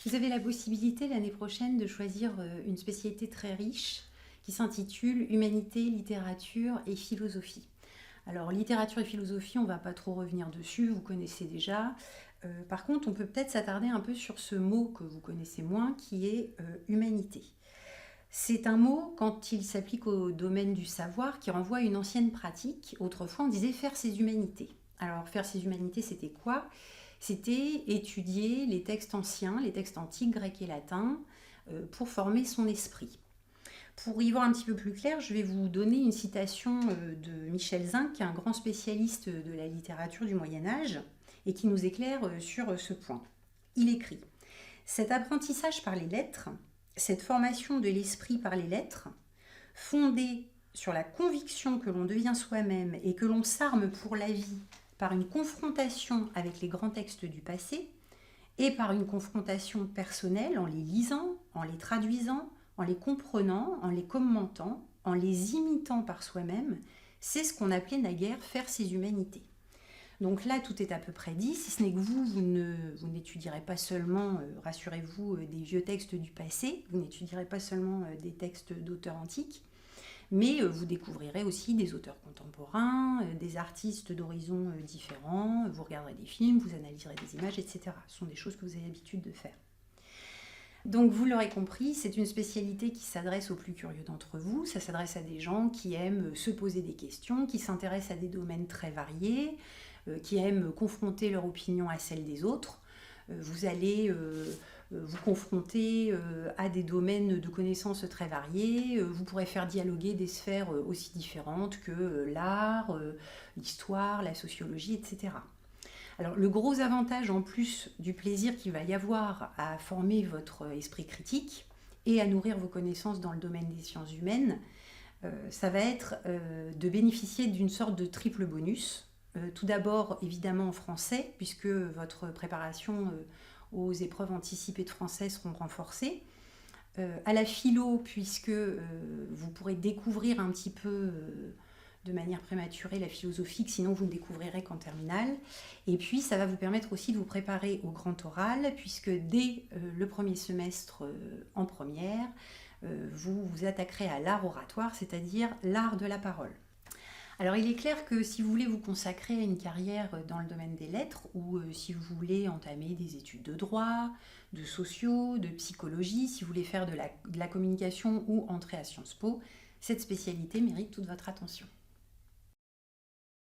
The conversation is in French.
Vous avez la possibilité l'année prochaine de choisir une spécialité très riche qui s'intitule Humanité, littérature et philosophie. Alors littérature et philosophie, on ne va pas trop revenir dessus, vous connaissez déjà. Par contre, on peut peut-être s'attarder un peu sur ce mot que vous connaissez moins, qui est humanité. C'est un mot, quand il s'applique au domaine du savoir, qui renvoie à une ancienne pratique. Autrefois, on disait faire ses humanités. Alors, faire ses humanités, c'était quoi? C'était étudier les textes anciens, les textes antiques, grecs et latins, pour former son esprit. Pour y voir un petit peu plus clair, je vais vous donner une citation de Michel Zinc, qui est un grand spécialiste de la littérature du Moyen-Âge, et qui nous éclaire sur ce point. Il écrit: cet apprentissage par les lettres, cette formation de l'esprit par les lettres, fondée sur la conviction que l'on devient soi-même et que l'on s'arme pour la vie par une confrontation avec les grands textes du passé et par une confrontation personnelle en les lisant, en les traduisant, en les comprenant, en les commentant, en les imitant par soi-même, c'est ce qu'on appelait naguère faire ses humanités. Donc là, tout est à peu près dit, si ce n'est que vous n'étudierez pas seulement, rassurez-vous, des vieux textes du passé, vous n'étudierez pas seulement des textes d'auteurs antiques, mais vous découvrirez aussi des auteurs contemporains, des artistes d'horizons différents, vous regarderez des films, vous analyserez des images, etc. Ce sont des choses que vous avez l'habitude de faire. Donc vous l'aurez compris, c'est une spécialité qui s'adresse aux plus curieux d'entre vous, ça s'adresse à des gens qui aiment se poser des questions, qui s'intéressent à des domaines très variés, qui aiment confronter leur opinion à celle des autres. Vous allez vous confronter à des domaines de connaissances très variés. Vous pourrez faire dialoguer des sphères aussi différentes que l'art, l'histoire, la sociologie, etc. Alors, le gros avantage, en plus du plaisir qu'il va y avoir à former votre esprit critique et à nourrir vos connaissances dans le domaine des sciences humaines, ça va être de bénéficier d'une sorte de triple bonus. Tout d'abord, évidemment, en français, puisque votre préparation aux épreuves anticipées de français seront renforcées. À la philo, puisque vous pourrez découvrir un petit peu de manière prématurée la philosophie, que sinon vous ne découvrirez qu'en terminale. Et puis ça va vous permettre aussi de vous préparer au grand oral, puisque dès le premier semestre en première, vous vous attaquerez à l'art oratoire, c'est-à-dire l'art de la parole. Alors il est clair que si vous voulez vous consacrer à une carrière dans le domaine des lettres, ou si vous voulez entamer des études de droit, de sociaux, de psychologie, si vous voulez faire de la communication ou entrer à Sciences Po, cette spécialité mérite toute votre attention.